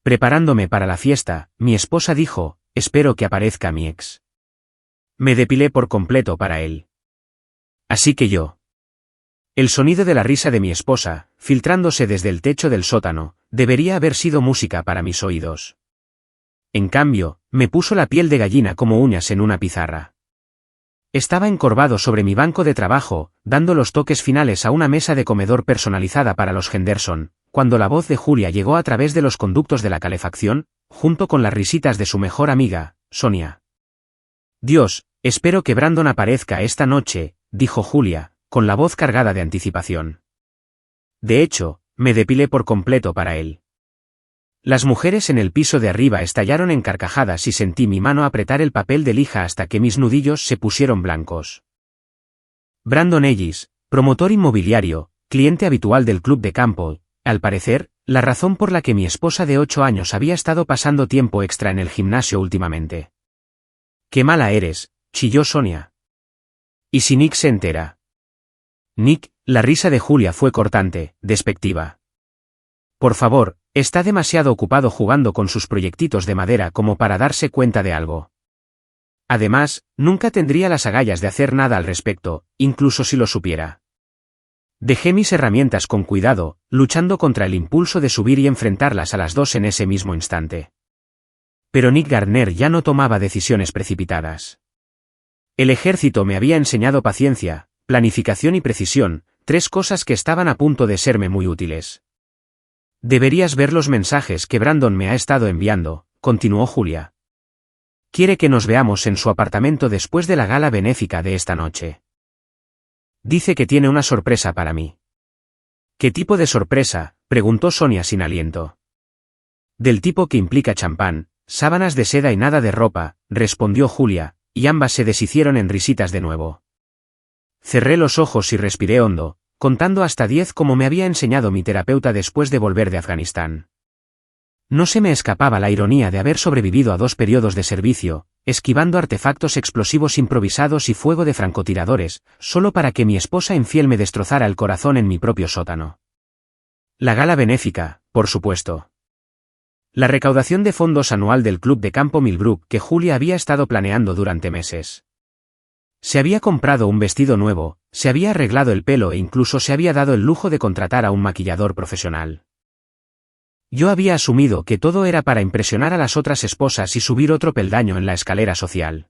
Preparándome para la fiesta, mi esposa dijo, espero que aparezca mi ex. Me depilé por completo para él. Así que yo. El sonido de la risa de mi esposa, filtrándose desde el techo del sótano, debería haber sido música para mis oídos. En cambio, me puso la piel de gallina como uñas en una pizarra. Estaba encorvado sobre mi banco de trabajo, dando los toques finales a una mesa de comedor personalizada para los Henderson, cuando la voz de Julia llegó a través de los conductos de la calefacción, junto con las risitas de su mejor amiga, Sonia. Dios, espero que Brandon aparezca esta noche, dijo Julia, con la voz cargada de anticipación. De hecho, me depilé por completo para él. Las mujeres en el piso de arriba estallaron en carcajadas y sentí mi mano apretar el papel de lija hasta que mis nudillos se pusieron blancos. Brandon Ellis, promotor inmobiliario, cliente habitual del club de campo, al parecer, la razón por la que mi esposa de 8 años había estado pasando tiempo extra en el gimnasio últimamente. «¡Qué mala eres!», chilló Sonia. «¿Y si Nick se entera?». Nick, la risa de Julia fue cortante, despectiva. «Por favor, está demasiado ocupado jugando con sus proyectitos de madera como para darse cuenta de algo. Además, nunca tendría las agallas de hacer nada al respecto, incluso si lo supiera». Dejé mis herramientas con cuidado, luchando contra el impulso de subir y enfrentarlas a las dos en ese mismo instante. Pero Nick Gardner ya no tomaba decisiones precipitadas. El ejército me había enseñado paciencia, planificación y precisión, 3 cosas que estaban a punto de serme muy útiles. «Deberías ver los mensajes que Brandon me ha estado enviando», continuó Julia. «Quiere que nos veamos en su apartamento después de la gala benéfica de esta noche. Dice que tiene una sorpresa para mí». «¿Qué tipo de sorpresa?», preguntó Sonia sin aliento. «Del tipo que implica champán, sábanas de seda y nada de ropa», respondió Julia, y ambas se deshicieron en risitas de nuevo. Cerré los ojos y respiré hondo, contando hasta 10 como me había enseñado mi terapeuta después de volver de Afganistán. No se me escapaba la ironía de haber sobrevivido a 2 periodos de servicio, esquivando artefactos explosivos improvisados y fuego de francotiradores, solo para que mi esposa infiel me destrozara el corazón en mi propio sótano. La gala benéfica, por supuesto. La recaudación de fondos anual del Club de Campo Millbrook que Julia había estado planeando durante meses. Se había comprado un vestido nuevo, se había arreglado el pelo e incluso se había dado el lujo de contratar a un maquillador profesional. Yo había asumido que todo era para impresionar a las otras esposas y subir otro peldaño en la escalera social.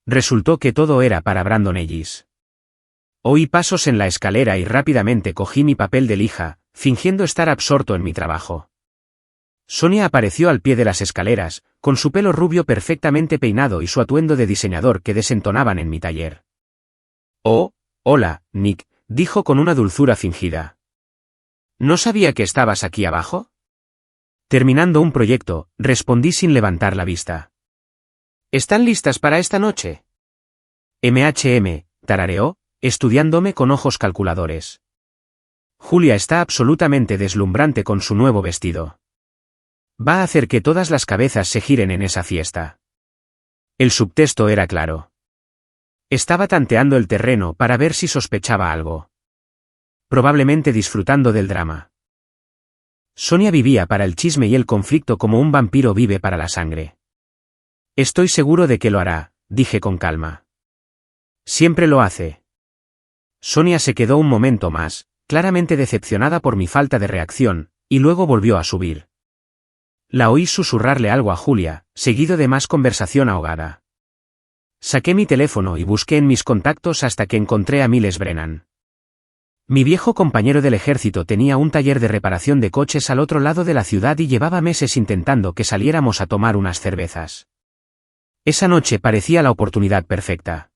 Resultó que todo era para Brandon Ellis. Oí pasos en la escalera y rápidamente cogí mi papel de lija, fingiendo estar absorto en mi trabajo. Sonia apareció al pie de las escaleras, con su pelo rubio perfectamente peinado y su atuendo de diseñador que desentonaban en mi taller. «Oh, hola, Nick», dijo con una dulzura fingida. «¿No sabía que estabas aquí abajo?». Terminando un proyecto, respondí sin levantar la vista. «¿Están listas para esta noche?». tarareó, estudiándome con ojos calculadores. Julia está absolutamente deslumbrante con su nuevo vestido. Va a hacer que todas las cabezas se giren en esa fiesta. El subtexto era claro. Estaba tanteando el terreno para ver si sospechaba algo. Probablemente disfrutando del drama. Sonia vivía para el chisme y el conflicto como un vampiro vive para la sangre. «Estoy seguro de que lo hará», dije con calma. «Siempre lo hace». Sonia se quedó un momento más, claramente decepcionada por mi falta de reacción, y luego volvió a subir. La oí susurrarle algo a Julia, seguido de más conversación ahogada. Saqué mi teléfono y busqué en mis contactos hasta que encontré a Miles Brennan. Mi viejo compañero del ejército tenía un taller de reparación de coches al otro lado de la ciudad y llevaba meses intentando que saliéramos a tomar unas cervezas. Esa noche parecía la oportunidad perfecta.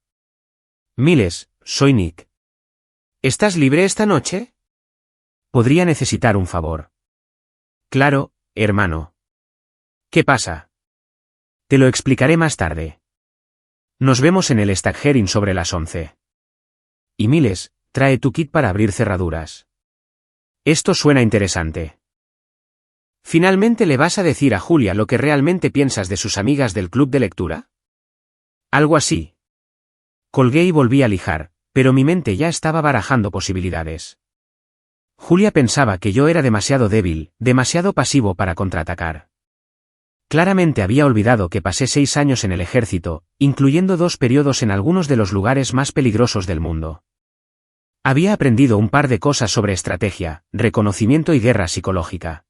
«Miles, soy Nick. ¿Estás libre esta noche?». «Podría necesitar un favor». «Claro, hermano». «¿Qué pasa?». «Te lo explicaré más tarde. Nos vemos en el Stackherin sobre las 11. Y Miles, trae tu kit para abrir cerraduras». «Esto suena interesante». «¿Finalmente le vas a decir a Julia lo que realmente piensas de sus amigas del club de lectura?». «Algo así». Colgué y volví a lijar, pero mi mente ya estaba barajando posibilidades. Julia pensaba que yo era demasiado débil, demasiado pasivo para contraatacar. Claramente había olvidado que pasé 6 años en el ejército, incluyendo 2 periodos en algunos de los lugares más peligrosos del mundo. Había aprendido un par de cosas sobre estrategia, reconocimiento y guerra psicológica.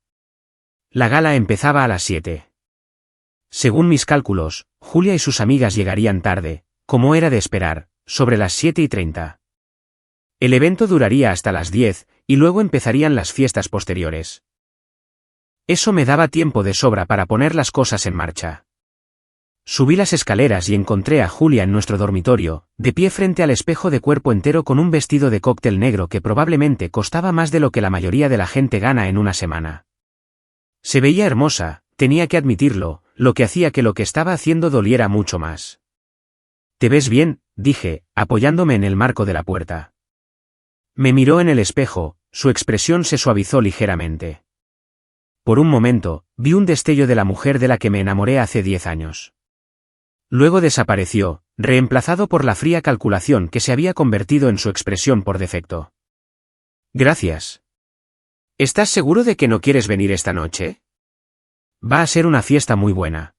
La gala empezaba a las 7. Según mis cálculos, Julia y sus amigas llegarían tarde, como era de esperar, sobre las 7:30. El evento duraría hasta las 10, y luego empezarían las fiestas posteriores. Eso me daba tiempo de sobra para poner las cosas en marcha. Subí las escaleras y encontré a Julia en nuestro dormitorio, de pie frente al espejo de cuerpo entero con un vestido de cóctel negro que probablemente costaba más de lo que la mayoría de la gente gana en una semana. Se veía hermosa, tenía que admitirlo, lo que hacía que lo que estaba haciendo doliera mucho más. «¿Te ves bien?», dije, apoyándome en el marco de la puerta. Me miró en el espejo, su expresión se suavizó ligeramente. Por un momento, vi un destello de la mujer de la que me enamoré hace 10 años. Luego desapareció, reemplazado por la fría calculación que se había convertido en su expresión por defecto. «Gracias. ¿Estás seguro de que no quieres venir esta noche? Va a ser una fiesta muy buena».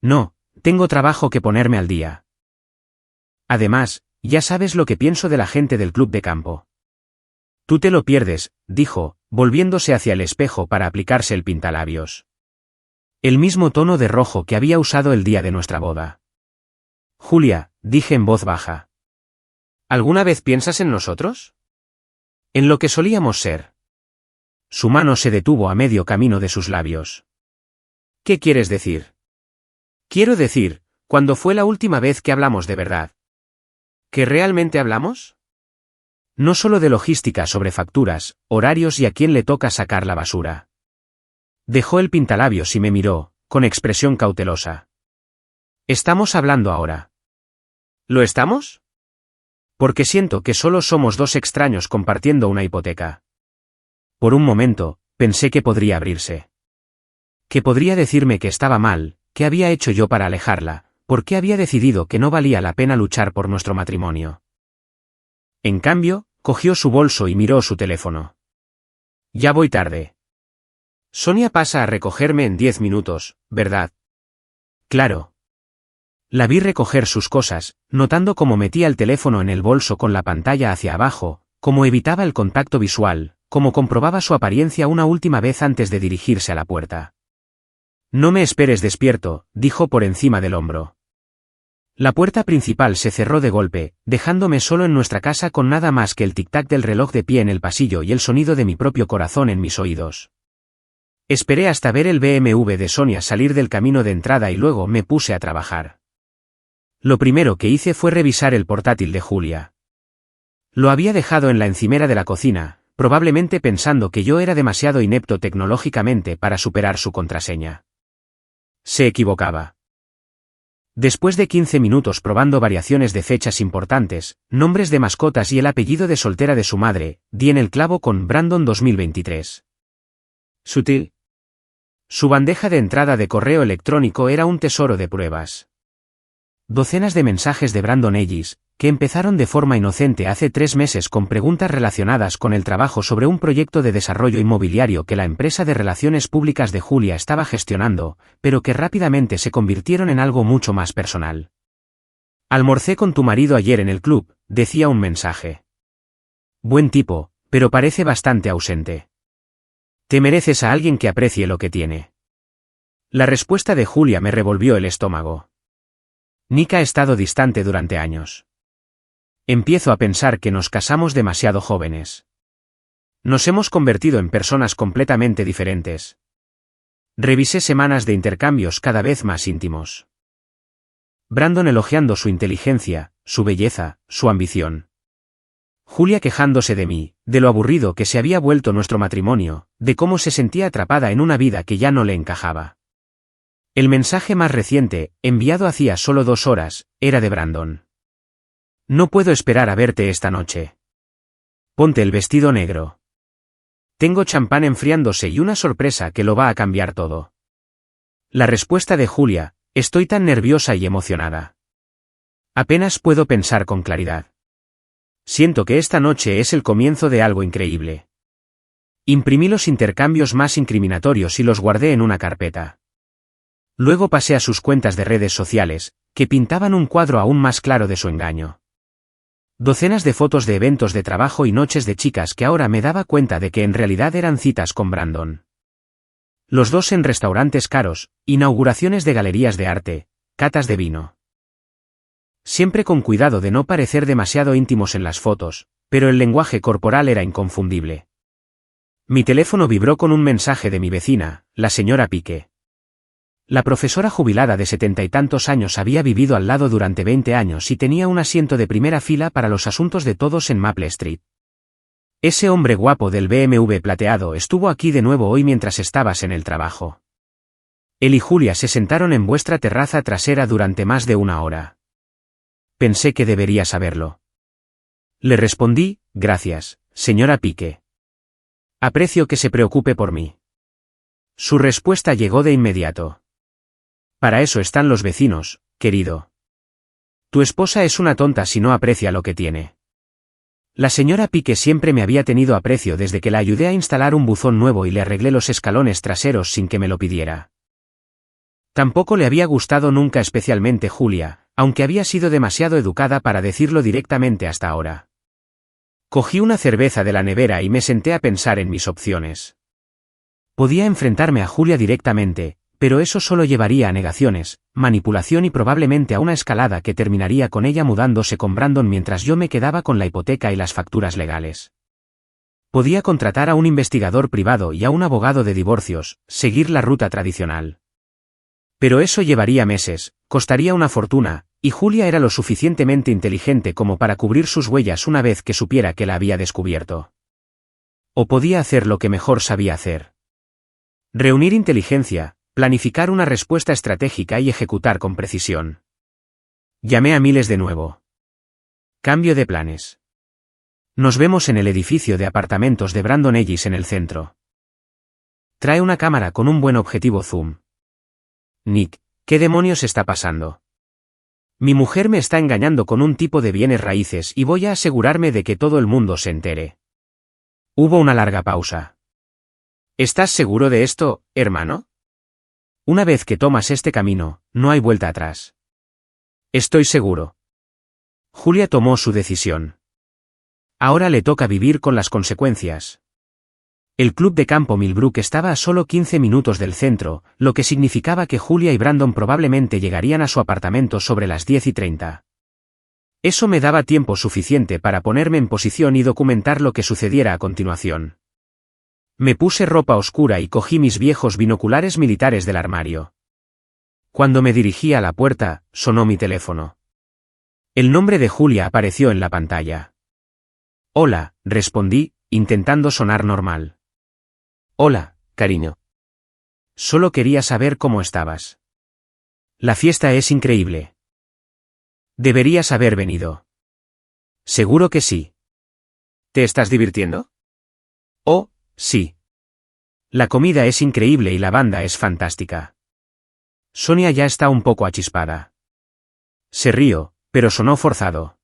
«No, tengo trabajo que ponerme al día. Además, ya sabes lo que pienso de la gente del club de campo». «Tú te lo pierdes», dijo, volviéndose hacia el espejo para aplicarse el pintalabios. El mismo tono de rojo que había usado el día de nuestra boda. «Julia», dije en voz baja. «¿Alguna vez piensas en nosotros? En lo que solíamos ser». Su mano se detuvo a medio camino de sus labios. «¿Qué quieres decir?» «Quiero decir, ¿cuándo fue la última vez que hablamos de verdad? ¿Que realmente hablamos? No solo de logística sobre facturas, horarios y a quién le toca sacar la basura». Dejó el pintalabios y me miró, con expresión cautelosa. «¿Estamos hablando ahora?» «¿Lo estamos?» «Porque siento que solo somos 2 extraños compartiendo una hipoteca». Por un momento, pensé que podría abrirse. Que podría decirme que estaba mal, qué había hecho yo para alejarla, por qué había decidido que no valía la pena luchar por nuestro matrimonio. En cambio, cogió su bolso y miró su teléfono. «Ya voy tarde. Sonia pasa a recogerme en 10 minutos, ¿verdad?» «Claro». La vi recoger sus cosas, notando cómo metía el teléfono en el bolso con la pantalla hacia abajo, cómo evitaba el contacto visual, cómo comprobaba su apariencia una última vez antes de dirigirse a la puerta. «No me esperes despierto», dijo por encima del hombro. La puerta principal se cerró de golpe, dejándome solo en nuestra casa con nada más que el tic-tac del reloj de pie en el pasillo y el sonido de mi propio corazón en mis oídos. Esperé hasta ver el BMW de Sonia salir del camino de entrada y luego me puse a trabajar. Lo primero que hice fue revisar el portátil de Julia. Lo había dejado en la encimera de la cocina, probablemente pensando que yo era demasiado inepto tecnológicamente para superar su contraseña. Se equivocaba. Después de 15 minutos probando variaciones de fechas importantes, nombres de mascotas y el apellido de soltera de su madre, di en el clavo con Brandon 2023. Sutil. Su bandeja de entrada de correo electrónico era un tesoro de pruebas. Docenas de mensajes de Brandon Ellis, que empezaron de forma inocente hace 3 meses con preguntas relacionadas con el trabajo sobre un proyecto de desarrollo inmobiliario que la empresa de relaciones públicas de Julia estaba gestionando, pero que rápidamente se convirtieron en algo mucho más personal. «Almorcé con tu marido ayer en el club», decía un mensaje. «Buen tipo, pero parece bastante ausente. Te mereces a alguien que aprecie lo que tiene». La respuesta de Julia me revolvió el estómago. Nick ha estado distante durante años. Empiezo a pensar que nos casamos demasiado jóvenes. Nos hemos convertido en personas completamente diferentes. Revisé semanas de intercambios cada vez más íntimos. Brandon elogiando su inteligencia, su belleza, su ambición. Julia quejándose de mí, de lo aburrido que se había vuelto nuestro matrimonio, de cómo se sentía atrapada en una vida que ya no le encajaba. El mensaje más reciente, enviado hacía solo 2 horas, era de Brandon. «No puedo esperar a verte esta noche. Ponte el vestido negro. Tengo champán enfriándose y una sorpresa que lo va a cambiar todo». La respuesta de Julia: «Estoy tan nerviosa y emocionada. Apenas puedo pensar con claridad. Siento que esta noche es el comienzo de algo increíble». Imprimí los intercambios más incriminatorios y los guardé en una carpeta. Luego pasé a sus cuentas de redes sociales, que pintaban un cuadro aún más claro de su engaño. Docenas de fotos de eventos de trabajo y noches de chicas que ahora me daba cuenta de que en realidad eran citas con Brandon. Los dos en restaurantes caros, inauguraciones de galerías de arte, catas de vino. Siempre con cuidado de no parecer demasiado íntimos en las fotos, pero el lenguaje corporal era inconfundible. Mi teléfono vibró con un mensaje de mi vecina, la señora Pique. La profesora jubilada de 70 y tantos años había vivido al lado durante 20 años y tenía un asiento de primera fila para los asuntos de todos en Maple Street. Ese hombre guapo del BMW plateado estuvo aquí de nuevo hoy mientras estabas en el trabajo. Él y Julia se sentaron en vuestra terraza trasera durante más de una hora. Pensé que debería saberlo. Le respondí, gracias, señora Pique. Aprecio que se preocupe por mí. Su respuesta llegó de inmediato. Para eso están los vecinos, querido. Tu esposa es una tonta si no aprecia lo que tiene. La señora Pique siempre me había tenido aprecio desde que la ayudé a instalar un buzón nuevo y le arreglé los escalones traseros sin que me lo pidiera. Tampoco le había gustado nunca especialmente Julia, aunque había sido demasiado educada para decirlo directamente hasta ahora. Cogí una cerveza de la nevera y me senté a pensar en mis opciones. Podía enfrentarme a Julia directamente, pero eso solo llevaría a negaciones, manipulación y probablemente a una escalada que terminaría con ella mudándose con Brandon mientras yo me quedaba con la hipoteca y las facturas legales. Podía contratar a un investigador privado y a un abogado de divorcios, seguir la ruta tradicional. Pero eso llevaría meses, costaría una fortuna, y Julia era lo suficientemente inteligente como para cubrir sus huellas una vez que supiera que la había descubierto. O podía hacer lo que mejor sabía hacer. Reunir inteligencia, planificar una respuesta estratégica y ejecutar con precisión. Llamé a Miles de nuevo. Cambio de planes. Nos vemos en el edificio de apartamentos de Brandon Ellis en el centro. Trae una cámara con un buen objetivo zoom. Nick, ¿qué demonios está pasando? Mi mujer me está engañando con un tipo de bienes raíces y voy a asegurarme de que todo el mundo se entere. Hubo una larga pausa. ¿Estás seguro de esto, hermano? Una vez que tomas este camino, no hay vuelta atrás. Estoy seguro. Julia tomó su decisión. Ahora le toca vivir con las consecuencias. El club de campo Millbrook estaba a solo 15 minutos del centro, lo que significaba que Julia y Brandon probablemente llegarían a su apartamento sobre las 10:30. Eso me daba tiempo suficiente para ponerme en posición y documentar lo que sucediera a continuación. Me puse ropa oscura y cogí mis viejos binoculares militares del armario. Cuando me dirigí a la puerta, sonó mi teléfono. El nombre de Julia apareció en la pantalla. Hola, respondí, intentando sonar normal. Hola, cariño. Solo quería saber cómo estabas. La fiesta es increíble. Deberías haber venido. Seguro que sí. ¿Te estás divirtiendo? Oh, sí. La comida es increíble y la banda es fantástica. Sonia ya está un poco achispada. Se rió, pero sonó forzado.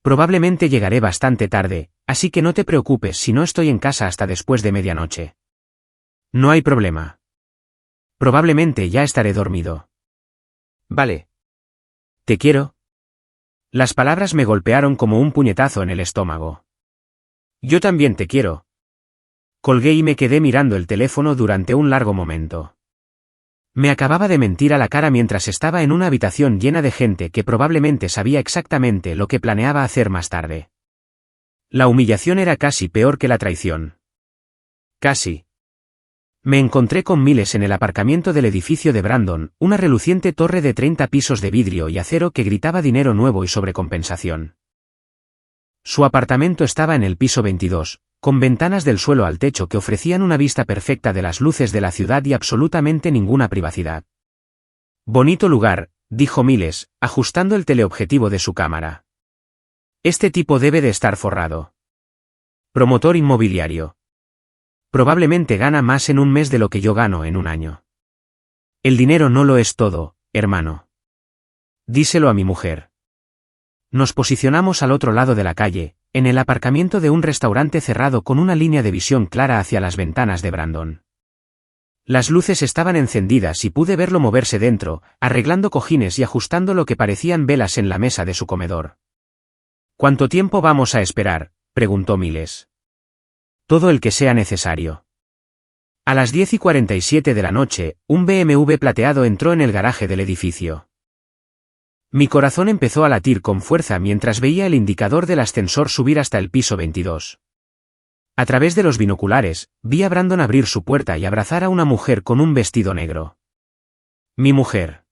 Probablemente llegaré bastante tarde, así que no te preocupes si no estoy en casa hasta después de medianoche. No hay problema. Probablemente ya estaré dormido. Vale. Te quiero. Las palabras me golpearon como un puñetazo en el estómago. Yo también te quiero. Colgué y me quedé mirando el teléfono durante un largo momento. Me acababa de mentir a la cara mientras estaba en una habitación llena de gente que probablemente sabía exactamente lo que planeaba hacer más tarde. La humillación era casi peor que la traición. Casi. Me encontré con Miles en el aparcamiento del edificio de Brandon, una reluciente torre de 30 pisos de vidrio y acero que gritaba dinero nuevo y sobrecompensación. Su apartamento estaba en el piso 22, con ventanas del suelo al techo que ofrecían una vista perfecta de las luces de la ciudad y absolutamente ninguna privacidad. Bonito lugar, dijo Miles, ajustando el teleobjetivo de su cámara. Este tipo debe de estar forrado. Promotor inmobiliario. Probablemente gana más en un mes de lo que yo gano en un año. El dinero no lo es todo, hermano. Díselo a mi mujer. Nos posicionamos al otro lado de la calle, en el aparcamiento de un restaurante cerrado con una línea de visión clara hacia las ventanas de Brandon. Las luces estaban encendidas y pude verlo moverse dentro, arreglando cojines y ajustando lo que parecían velas en la mesa de su comedor. ¿Cuánto tiempo vamos a esperar?, preguntó Miles. Todo el que sea necesario. A las 10:47 de la noche, un BMW plateado entró en el garaje del edificio. Mi corazón empezó a latir con fuerza mientras veía el indicador del ascensor subir hasta el piso 22. A través de los binoculares, vi a Brandon abrir su puerta y abrazar a una mujer con un vestido negro. Mi mujer.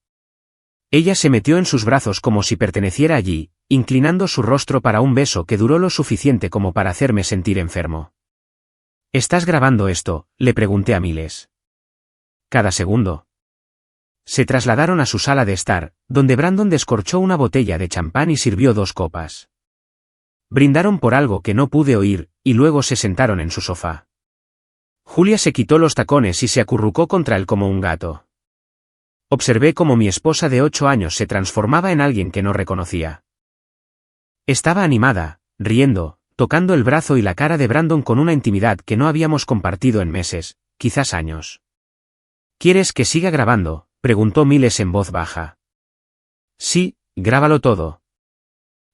Ella se metió en sus brazos como si perteneciera allí, inclinando su rostro para un beso que duró lo suficiente como para hacerme sentir enfermo. ¿Estás grabando esto?, le pregunté a Miles. Cada segundo. Se trasladaron a su sala de estar, donde Brandon descorchó una botella de champán y sirvió 2 copas. Brindaron por algo que no pude oír, y luego se sentaron en su sofá. Julia se quitó los tacones y se acurrucó contra él como un gato. Observé cómo mi esposa de 8 años se transformaba en alguien que no reconocía. Estaba animada, riendo, tocando el brazo y la cara de Brandon con una intimidad que no habíamos compartido en meses, quizás años. ¿Quieres que siga grabando?, preguntó Miles en voz baja. Sí, grábalo todo.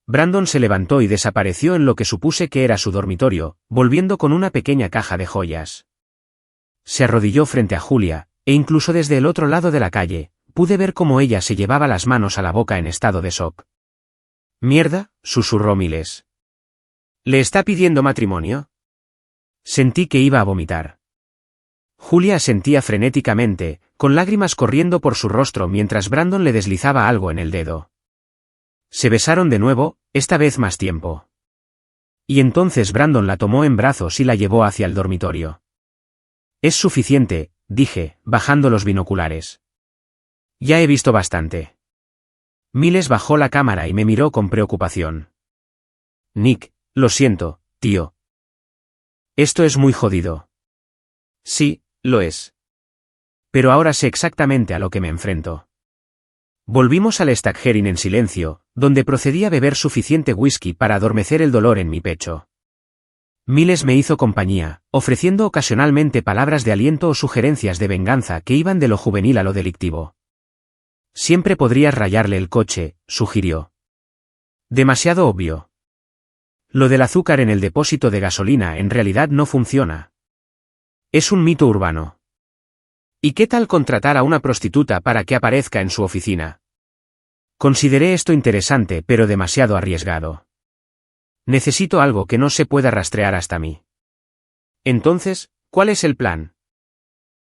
Brandon se levantó y desapareció en lo que supuse que era su dormitorio, volviendo con una pequeña caja de joyas. Se arrodilló frente a Julia, e incluso desde el otro lado de la calle, pude ver cómo ella se llevaba las manos a la boca en estado de shock. «Mierda», susurró Miles. «¿Le está pidiendo matrimonio?» Sentí que iba a vomitar. Julia asentía frenéticamente, con lágrimas corriendo por su rostro mientras Brandon le deslizaba algo en el dedo. Se besaron de nuevo, esta vez más tiempo. Y entonces Brandon la tomó en brazos y la llevó hacia el dormitorio. «Es suficiente», dije, bajando los binoculares. «Ya he visto bastante». Miles bajó la cámara y me miró con preocupación. «Nick, lo siento, tío. Esto es muy jodido». «Sí, lo es. Pero ahora sé exactamente a lo que me enfrento». Volvimos al Stackherin en silencio, donde procedí a beber suficiente whisky para adormecer el dolor en mi pecho. Miles me hizo compañía, ofreciendo ocasionalmente palabras de aliento o sugerencias de venganza que iban de lo juvenil a lo delictivo. «Siempre podrías rayarle el coche», sugirió. «Demasiado obvio. Lo del azúcar en el depósito de gasolina en realidad no funciona. Es un mito urbano. ¿Y qué tal contratar a una prostituta para que aparezca en su oficina?» Consideré esto interesante pero demasiado arriesgado. Necesito algo que no se pueda rastrear hasta mí. Entonces, ¿cuál es el plan?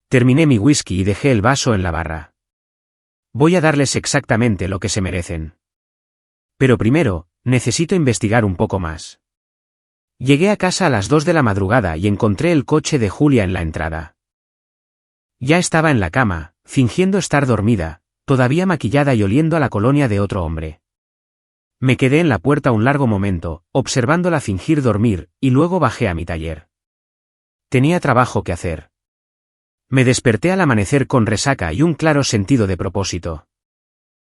Terminé mi whisky y dejé el vaso en la barra. Voy a darles exactamente lo que se merecen. Pero primero, necesito investigar un poco más. Llegué a casa a las 2 de la madrugada y encontré el coche de Julia en la entrada. Ya estaba en la cama, fingiendo estar dormida, todavía maquillada y oliendo a la colonia de otro hombre. Me quedé en la puerta un largo momento, observándola fingir dormir, y luego bajé a mi taller. Tenía trabajo que hacer. Me desperté al amanecer con resaca y un claro sentido de propósito.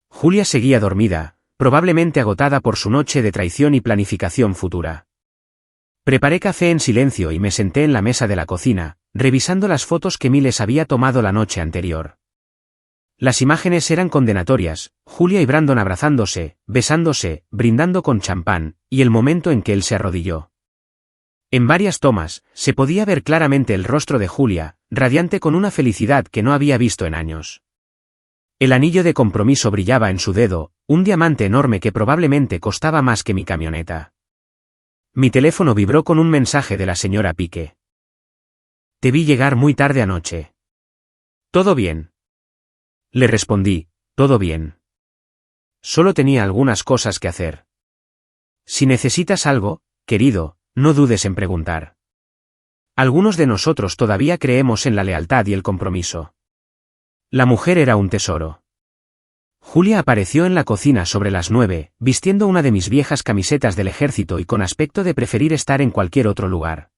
Julia seguía dormida, probablemente agotada por su noche de traición y planificación futura. Preparé café en silencio y me senté en la mesa de la cocina, revisando las fotos que Miles había tomado la noche anterior. Las imágenes eran condenatorias, Julia y Brandon abrazándose, besándose, brindando con champán, y el momento en que él se arrodilló. En varias tomas, se podía ver claramente el rostro de Julia, radiante con una felicidad que no había visto en años. El anillo de compromiso brillaba en su dedo, un diamante enorme que probablemente costaba más que mi camioneta. Mi teléfono vibró con un mensaje de la señora Pique. «Te vi llegar muy tarde anoche. ¿Todo bien?» Le respondí, «Todo bien. Solo tenía algunas cosas que hacer. Si necesitas algo, querido, no dudes en preguntar. Algunos de nosotros todavía creemos en la lealtad y el compromiso». La mujer era un tesoro. Julia apareció en la cocina sobre las 9, vistiendo una de mis viejas camisetas del ejército y con aspecto de preferir estar en cualquier otro lugar.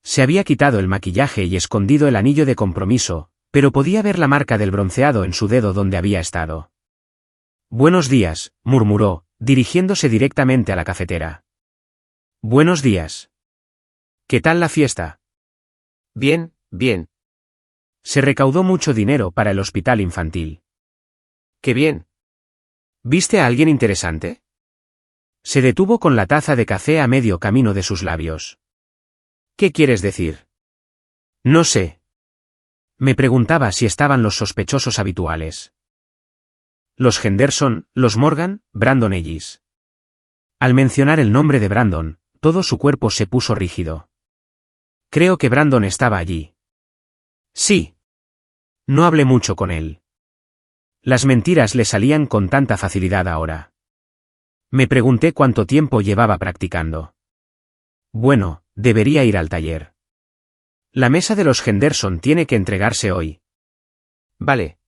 Se había quitado el maquillaje y escondido el anillo de compromiso, pero podía ver la marca del bronceado en su dedo donde había estado. «Buenos días», murmuró, dirigiéndose directamente a la cafetera. Buenos días. ¿Qué tal la fiesta? Bien, bien. Se recaudó mucho dinero para el hospital infantil. Qué bien. ¿Viste a alguien interesante? Se detuvo con la taza de café a medio camino de sus labios. ¿Qué quieres decir? No sé. Me preguntaba si estaban los sospechosos habituales. Los Henderson, los Morgan, Brandon Ellis. Al mencionar el nombre de Brandon, todo su cuerpo se puso rígido. Creo que Brandon estaba allí. Sí. No hablé mucho con él. Las mentiras le salían con tanta facilidad ahora. Me pregunté cuánto tiempo llevaba practicando. Bueno, debería ir al taller. La mesa de los Henderson tiene que entregarse hoy. Vale.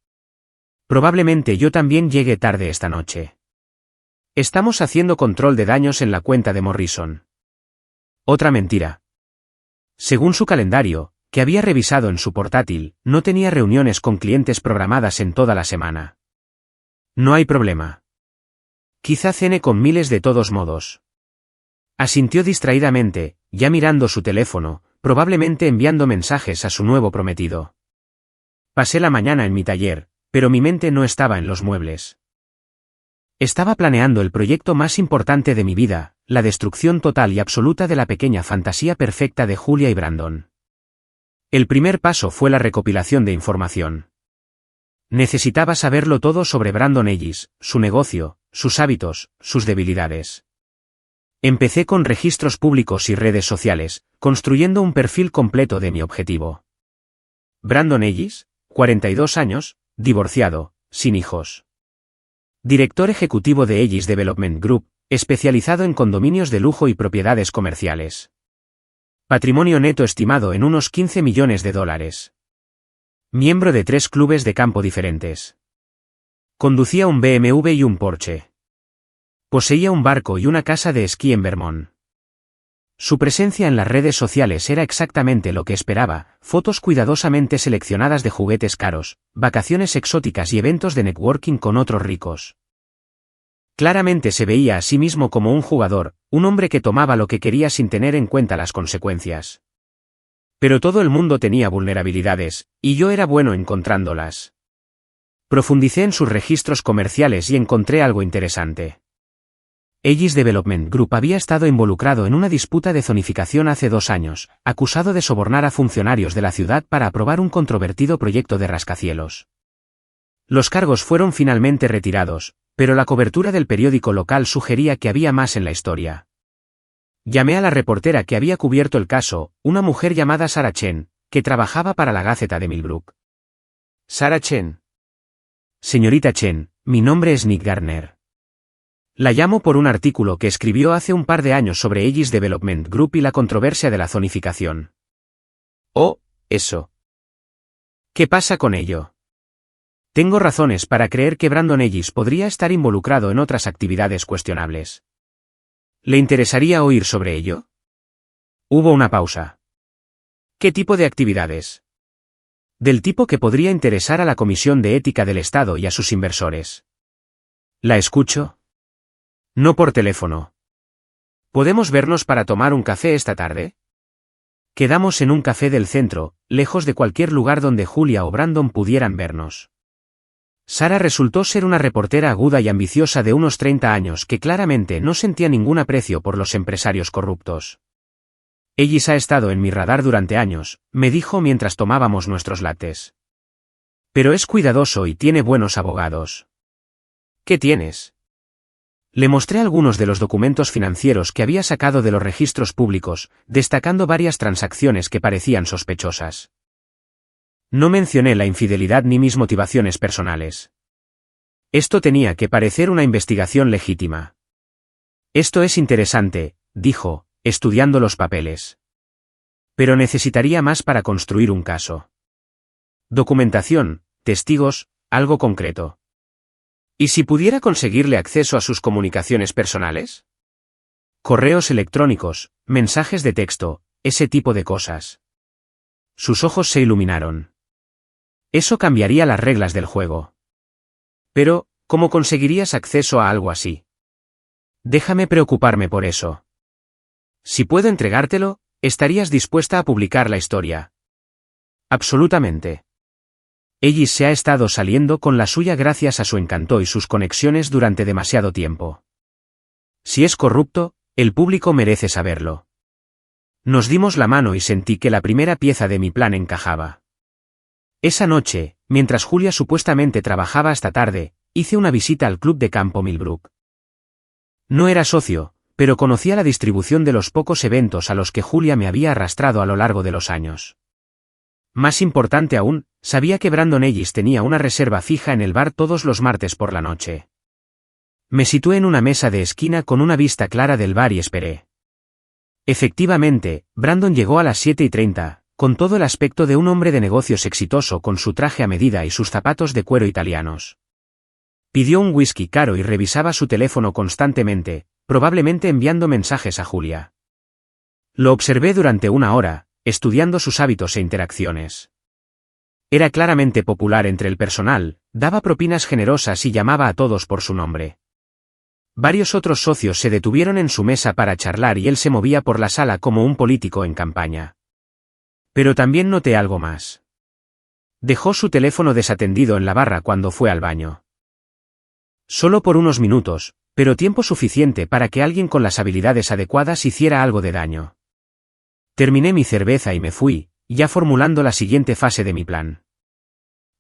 Probablemente yo también llegue tarde esta noche. Estamos haciendo control de daños en la cuenta de Morrison. Otra mentira. Según su calendario, que había revisado en su portátil, no tenía reuniones con clientes programadas en toda la semana. No hay problema. Quizá cene con miles de todos modos. Asintió distraídamente, ya mirando su teléfono, probablemente enviando mensajes a su nuevo prometido. Pasé la mañana en mi taller, pero mi mente no estaba en los muebles. Estaba planeando el proyecto más importante de mi vida, la destrucción total y absoluta de la pequeña fantasía perfecta de Julia y Brandon. El primer paso fue la recopilación de información. Necesitaba saberlo todo sobre Brandon Ellis, su negocio, sus hábitos, sus debilidades. Empecé con registros públicos y redes sociales, construyendo un perfil completo de mi objetivo. Brandon Ellis, 42 años, divorciado, sin hijos. Director ejecutivo de Ellis Development Group, especializado en condominios de lujo y propiedades comerciales. Patrimonio neto estimado en unos 15 millones de dólares. Miembro de 3 clubes de campo diferentes. Conducía un BMW y un Porsche. Poseía un barco y una casa de esquí en Vermont. Su presencia en las redes sociales era exactamente lo que esperaba, fotos cuidadosamente seleccionadas de juguetes caros, vacaciones exóticas y eventos de networking con otros ricos. Claramente se veía a sí mismo como un jugador, un hombre que tomaba lo que quería sin tener en cuenta las consecuencias. Pero todo el mundo tenía vulnerabilidades, y yo era bueno encontrándolas. Profundicé en sus registros comerciales y encontré algo interesante. Ellis Development Group había estado involucrado en una disputa de zonificación hace 2 años, acusado de sobornar a funcionarios de la ciudad para aprobar un controvertido proyecto de rascacielos. Los cargos fueron finalmente retirados, pero la cobertura del periódico local sugería que había más en la historia. Llamé a la reportera que había cubierto el caso, una mujer llamada Sarah Chen, que trabajaba para la Gaceta de Millbrook. Sarah Chen. Señorita Chen, mi nombre es Nick Garner. La llamo por un artículo que escribió hace un par de años sobre Ellis Development Group y la controversia de la zonificación. Oh, eso. ¿Qué pasa con ello? Tengo razones para creer que Brandon Ellis podría estar involucrado en otras actividades cuestionables. ¿Le interesaría oír sobre ello? Hubo una pausa. ¿Qué tipo de actividades? Del tipo que podría interesar a la Comisión de Ética del Estado y a sus inversores. ¿La escucho? No por teléfono. ¿Podemos vernos para tomar un café esta tarde? Quedamos en un café del centro, lejos de cualquier lugar donde Julia o Brandon pudieran vernos. Sarah resultó ser una reportera aguda y ambiciosa de unos 30 años que claramente no sentía ningún aprecio por los empresarios corruptos. Ellis ha estado en mi radar durante años, me dijo mientras tomábamos nuestros lattes. Pero es cuidadoso y tiene buenos abogados. ¿Qué tienes? Le mostré algunos de los documentos financieros que había sacado de los registros públicos, destacando varias transacciones que parecían sospechosas. No mencioné la infidelidad ni mis motivaciones personales. Esto tenía que parecer una investigación legítima. Esto es interesante, dijo, estudiando los papeles. Pero necesitaría más para construir un caso. Documentación, testigos, algo concreto. ¿Y si pudiera conseguirle acceso a sus comunicaciones personales? Correos electrónicos, mensajes de texto, ese tipo de cosas. Sus ojos se iluminaron. Eso cambiaría las reglas del juego. Pero, ¿cómo conseguirías acceso a algo así? Déjame preocuparme por eso. Si puedo entregártelo, ¿estarías dispuesta a publicar la historia? Absolutamente. Ellis se ha estado saliendo con la suya gracias a su encanto y sus conexiones durante demasiado tiempo. Si es corrupto, el público merece saberlo. Nos dimos la mano y sentí que la primera pieza de mi plan encajaba. Esa noche, mientras Julia supuestamente trabajaba hasta tarde, hice una visita al club de campo Millbrook. No era socio, pero conocía la distribución de los pocos eventos a los que Julia me había arrastrado a lo largo de los años. Más importante aún, sabía que Brandon Ellis tenía una reserva fija en el bar todos los martes por la noche. Me situé en una mesa de esquina con una vista clara del bar y esperé. Efectivamente, Brandon llegó a las 7:30, con todo el aspecto de un hombre de negocios exitoso con su traje a medida y sus zapatos de cuero italianos. Pidió un whisky caro y revisaba su teléfono constantemente, probablemente enviando mensajes a Julia. Lo observé durante una hora, estudiando sus hábitos e interacciones. Era claramente popular entre el personal, daba propinas generosas y llamaba a todos por su nombre. Varios otros socios se detuvieron en su mesa para charlar y él se movía por la sala como un político en campaña. Pero también noté algo más. Dejó su teléfono desatendido en la barra cuando fue al baño. Solo por unos minutos, pero tiempo suficiente para que alguien con las habilidades adecuadas hiciera algo de daño. Terminé mi cerveza y me fui, ya formulando la siguiente fase de mi plan.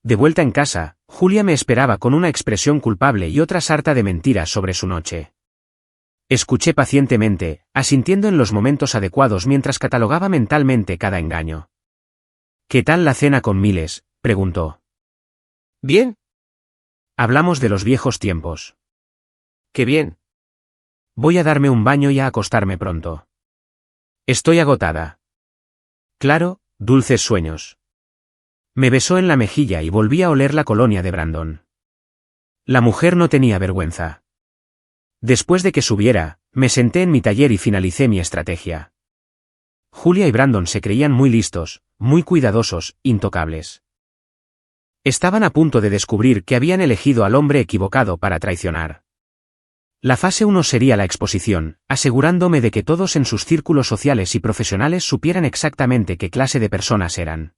De vuelta en casa, Julia me esperaba con una expresión culpable y otra sarta de mentiras sobre su noche. Escuché pacientemente, asintiendo en los momentos adecuados mientras catalogaba mentalmente cada engaño. ¿Qué tal la cena con Miles?, preguntó. Bien. Hablamos de los viejos tiempos. Qué bien. Voy a darme un baño y a acostarme pronto. Estoy agotada. Claro, dulces sueños. Me besó en la mejilla y volví a oler la colonia de Brandon. La mujer no tenía vergüenza. Después de que subiera, me senté en mi taller y finalicé mi estrategia. Julia y Brandon se creían muy listos, muy cuidadosos, intocables. Estaban a punto de descubrir que habían elegido al hombre equivocado para traicionar. La fase 1 sería la exposición, asegurándome de que todos en sus círculos sociales y profesionales supieran exactamente qué clase de personas eran.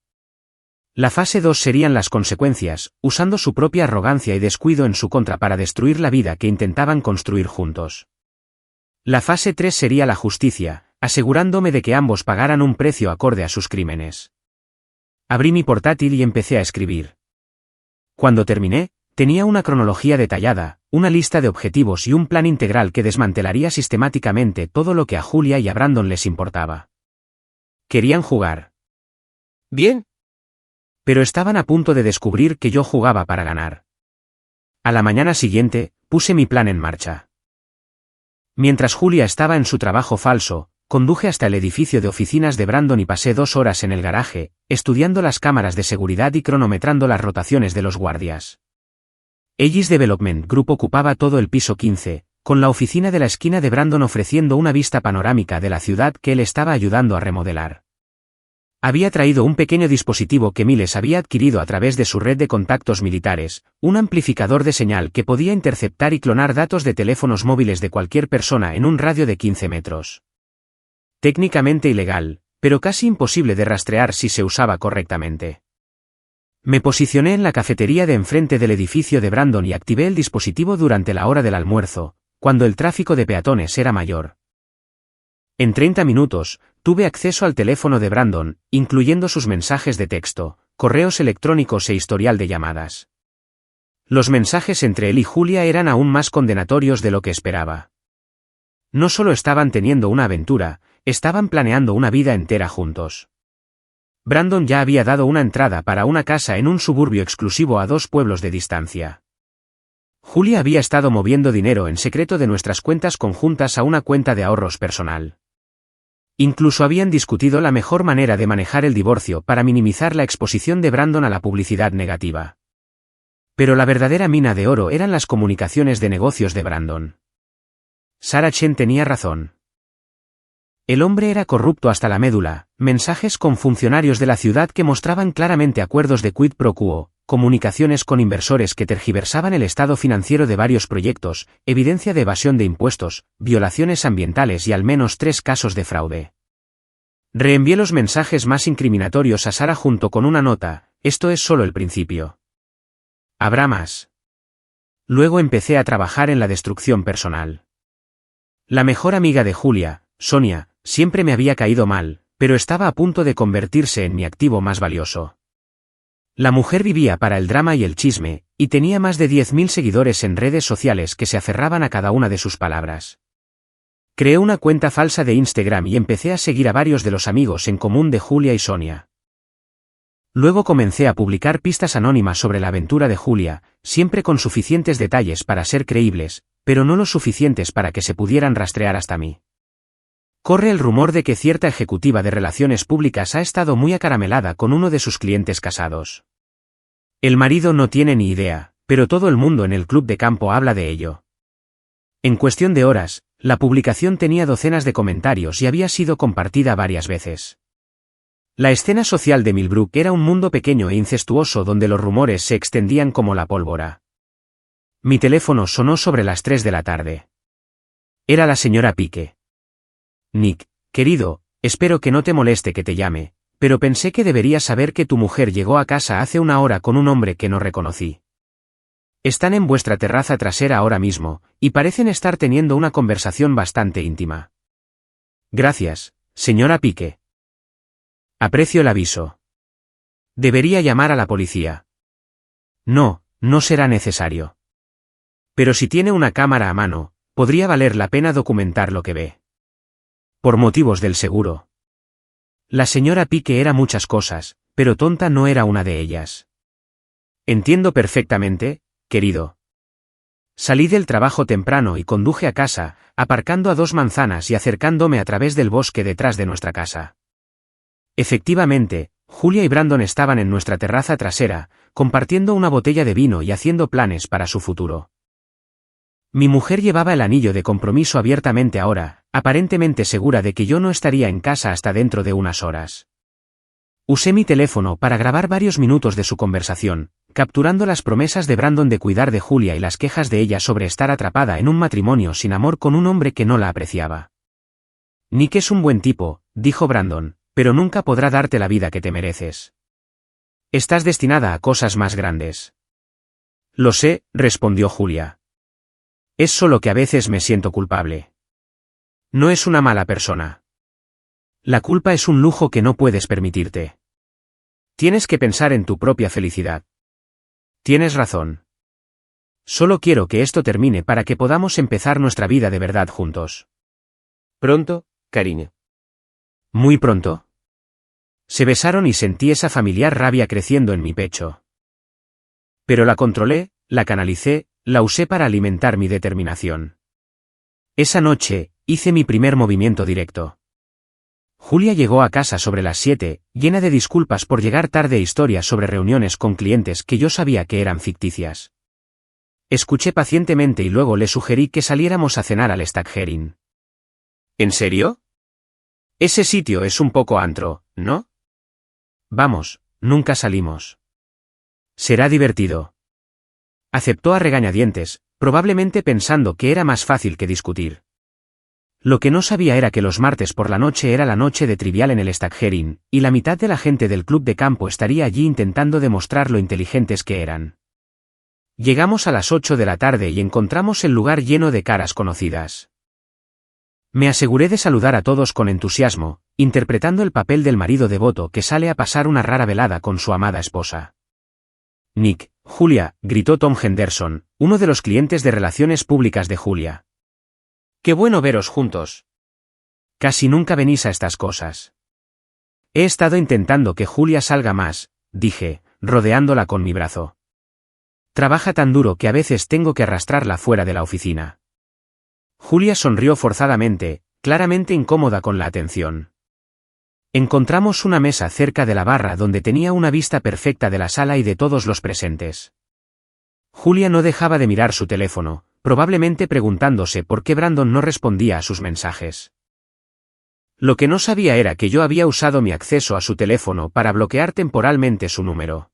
La fase 2 serían las consecuencias, usando su propia arrogancia y descuido en su contra para destruir la vida que intentaban construir juntos. La fase 3 sería la justicia, asegurándome de que ambos pagaran un precio acorde a sus crímenes. Abrí mi portátil y empecé a escribir. Cuando terminé, tenía una cronología detallada, una lista de objetivos y un plan integral que desmantelaría sistemáticamente todo lo que a Julia y a Brandon les importaba. Querían jugar. Bien. Pero estaban a punto de descubrir que yo jugaba para ganar. A la mañana siguiente, puse mi plan en marcha. Mientras Julia estaba en su trabajo falso, conduje hasta el edificio de oficinas de Brandon y pasé 2 horas en el garaje, estudiando las cámaras de seguridad y cronometrando las rotaciones de los guardias. Ellis Development Group ocupaba todo el piso 15, con la oficina de la esquina de Brandon ofreciendo una vista panorámica de la ciudad que él estaba ayudando a remodelar. Había traído un pequeño dispositivo que Miles había adquirido a través de su red de contactos militares, un amplificador de señal que podía interceptar y clonar datos de teléfonos móviles de cualquier persona en un radio de 15 metros. Técnicamente ilegal, pero casi imposible de rastrear si se usaba correctamente. Me posicioné en la cafetería de enfrente del edificio de Brandon y activé el dispositivo durante la hora del almuerzo, cuando el tráfico de peatones era mayor. En 30 minutos, tuve acceso al teléfono de Brandon, incluyendo sus mensajes de texto, correos electrónicos e historial de llamadas. Los mensajes entre él y Julia eran aún más condenatorios de lo que esperaba. No solo estaban teniendo una aventura, estaban planeando una vida entera juntos. Brandon ya había dado una entrada para una casa en un suburbio exclusivo a 2 pueblos de distancia. Julia había estado moviendo dinero en secreto de nuestras cuentas conjuntas a una cuenta de ahorros personal. Incluso habían discutido la mejor manera de manejar el divorcio para minimizar la exposición de Brandon a la publicidad negativa. Pero la verdadera mina de oro eran las comunicaciones de negocios de Brandon. Sarah Chen tenía razón. El hombre era corrupto hasta la médula, mensajes con funcionarios de la ciudad que mostraban claramente acuerdos de quid pro quo, comunicaciones con inversores que tergiversaban el estado financiero de varios proyectos, evidencia de evasión de impuestos, violaciones ambientales y al menos 3 casos de fraude. Reenvié los mensajes más incriminatorios a Sara junto con una nota: esto es solo el principio. Habrá más. Luego empecé a trabajar en la destrucción personal. La mejor amiga de Julia, Sonia, siempre me había caído mal, pero estaba a punto de convertirse en mi activo más valioso. La mujer vivía para el drama y el chisme, y tenía más de 10.000 seguidores en redes sociales que se aferraban a cada una de sus palabras. Creé una cuenta falsa de Instagram y empecé a seguir a varios de los amigos en común de Julia y Sonia. Luego comencé a publicar pistas anónimas sobre la aventura de Julia, siempre con suficientes detalles para ser creíbles, pero no lo suficientes para que se pudieran rastrear hasta mí. Corre el rumor de que cierta ejecutiva de relaciones públicas ha estado muy acaramelada con uno de sus clientes casados. El marido no tiene ni idea, pero todo el mundo en el club de campo habla de ello. En cuestión de horas, la publicación tenía docenas de comentarios y había sido compartida varias veces. La escena social de Millbrook era un mundo pequeño e incestuoso donde los rumores se extendían como la pólvora. Mi teléfono sonó sobre las 3 de la tarde. Era la señora Pique. Nick, querido, espero que no te moleste que te llame, pero pensé que deberías saber que tu mujer llegó a casa hace una hora con un hombre que no reconocí. Están en vuestra terraza trasera ahora mismo, y parecen estar teniendo una conversación bastante íntima. Gracias, señora Pique. Aprecio el aviso. Debería llamar a la policía. No, no será necesario. Pero si tiene una cámara a mano, podría valer la pena documentar lo que ve. Por motivos del seguro. La señora Pique era muchas cosas, pero tonta no era una de ellas. Entiendo perfectamente, querido. Salí del trabajo temprano y conduje a casa, aparcando a 2 manzanas y acercándome a través del bosque detrás de nuestra casa. Efectivamente, Julia y Brandon estaban en nuestra terraza trasera, compartiendo una botella de vino y haciendo planes para su futuro. Mi mujer llevaba el anillo de compromiso abiertamente ahora, aparentemente segura de que yo no estaría en casa hasta dentro de unas horas. Usé mi teléfono para grabar varios minutos de su conversación, capturando las promesas de Brandon de cuidar de Julia y las quejas de ella sobre estar atrapada en un matrimonio sin amor con un hombre que no la apreciaba. Nick es un buen tipo, dijo Brandon, pero nunca podrá darte la vida que te mereces. Estás destinada a cosas más grandes. Lo sé, respondió Julia. Es solo que a veces me siento culpable. No es una mala persona. La culpa es un lujo que no puedes permitirte. Tienes que pensar en tu propia felicidad. Tienes razón. Solo quiero que esto termine para que podamos empezar nuestra vida de verdad juntos. Pronto, cariño. Muy pronto. Se besaron y sentí esa familiar rabia creciendo en mi pecho. Pero la controlé, la canalicé, la usé para alimentar mi determinación. Esa noche, hice mi primer movimiento directo. Julia llegó a casa sobre las 7, llena de disculpas por llegar tarde e historias sobre reuniones con clientes que yo sabía que eran ficticias. Escuché pacientemente y luego le sugerí que saliéramos a cenar al Stagherin. ¿En serio? Ese sitio es un poco antro, ¿no? Vamos, nunca salimos. Será divertido. Aceptó a regañadientes, probablemente pensando que era más fácil que discutir. Lo que no sabía era que los martes por la noche era la noche de trivial en el Stagherin, y la mitad de la gente del club de campo estaría allí intentando demostrar lo inteligentes que eran. Llegamos a las 8 de la tarde y encontramos el lugar lleno de caras conocidas. Me aseguré de saludar a todos con entusiasmo, interpretando el papel del marido devoto que sale a pasar una rara velada con su amada esposa. Nick, Julia, gritó Tom Henderson, uno de los clientes de relaciones públicas de Julia. Qué bueno veros juntos. Casi nunca venís a estas cosas. He estado intentando que Julia salga más, dije, rodeándola con mi brazo. Trabaja tan duro que a veces tengo que arrastrarla fuera de la oficina. Julia sonrió forzadamente, claramente incómoda con la atención. Encontramos una mesa cerca de la barra donde tenía una vista perfecta de la sala y de todos los presentes. Julia no dejaba de mirar su teléfono, probablemente preguntándose por qué Brandon no respondía a sus mensajes. Lo que no sabía era que yo había usado mi acceso a su teléfono para bloquear temporalmente su número.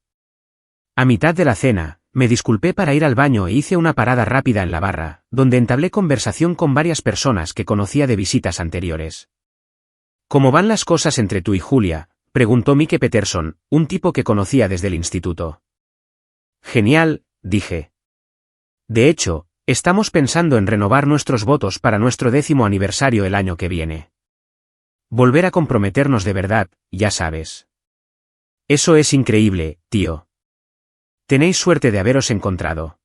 A mitad de la cena, me disculpé para ir al baño e hice una parada rápida en la barra, donde entablé conversación con varias personas que conocía de visitas anteriores. ¿Cómo van las cosas entre tú y Julia?, preguntó Mike Peterson, un tipo que conocía desde el instituto. Genial, dije. De hecho, estamos pensando en renovar nuestros votos para nuestro 10º aniversario el año que viene. Volver a comprometernos de verdad, ya sabes. Eso es increíble, tío. Tenéis suerte de haberos encontrado.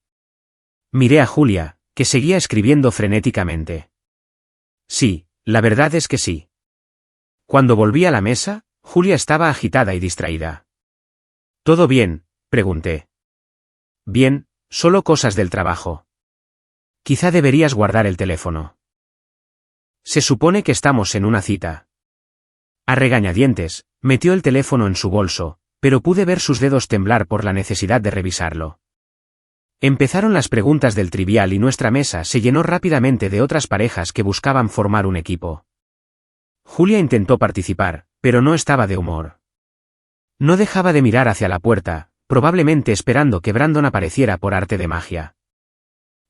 Miré a Julia, que seguía escribiendo frenéticamente. Sí, la verdad es que sí. Cuando volví a la mesa, Julia estaba agitada y distraída. ¿Todo bien?, pregunté. Bien, solo cosas del trabajo. Quizá deberías guardar el teléfono. Se supone que estamos en una cita. A regañadientes, metió el teléfono en su bolso, pero pude ver sus dedos temblar por la necesidad de revisarlo. Empezaron las preguntas del trivial y nuestra mesa se llenó rápidamente de otras parejas que buscaban formar un equipo. Julia intentó participar, pero no estaba de humor. No dejaba de mirar hacia la puerta, probablemente esperando que Brandon apareciera por arte de magia.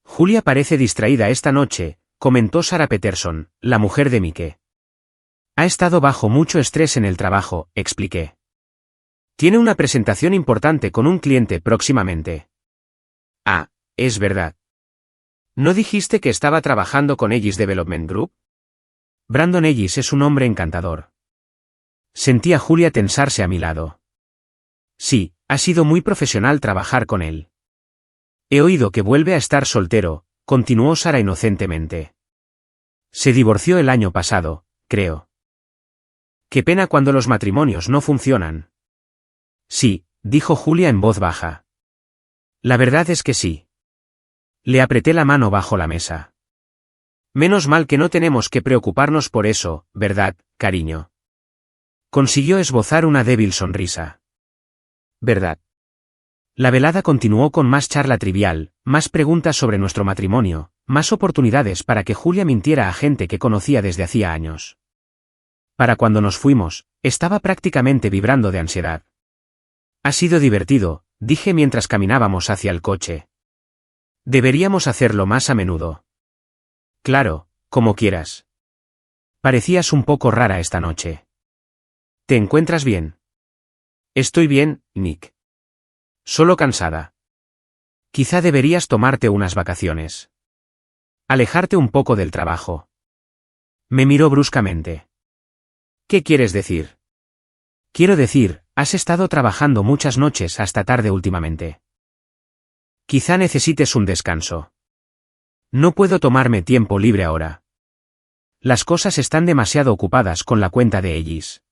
Julia parece distraída esta noche, comentó Sarah Peterson, la mujer de Mike. Ha estado bajo mucho estrés en el trabajo, expliqué. Tiene una presentación importante con un cliente próximamente. Ah, es verdad. ¿No dijiste que estaba trabajando con Aegis Development Group? Brandon Aegis es un hombre encantador. Sentí a Julia tensarse a mi lado. Sí, ha sido muy profesional trabajar con él. He oído que vuelve a estar soltero, continuó Sarah inocentemente. Se divorció el año pasado, creo. Qué pena cuando los matrimonios no funcionan. Sí, dijo Julia en voz baja. La verdad es que sí. Le apreté la mano bajo la mesa. Menos mal que no tenemos que preocuparnos por eso, ¿verdad, cariño? Consiguió esbozar una débil sonrisa. ¿Verdad? La velada continuó con más charla trivial, más preguntas sobre nuestro matrimonio, más oportunidades para que Julia mintiera a gente que conocía desde hacía años. Para cuando nos fuimos, estaba prácticamente vibrando de ansiedad. Ha sido divertido, dije mientras caminábamos hacia el coche. Deberíamos hacerlo más a menudo. Claro, como quieras. Parecías un poco rara esta noche. ¿Te encuentras bien? Estoy bien, Nick. Solo cansada. Quizá deberías tomarte unas vacaciones. Alejarte un poco del trabajo. Me miró bruscamente. ¿Qué quieres decir? Quiero decir, has estado trabajando muchas noches hasta tarde últimamente. Quizá necesites un descanso. No puedo tomarme tiempo libre ahora. Las cosas están demasiado ocupadas con la cuenta de Aegis.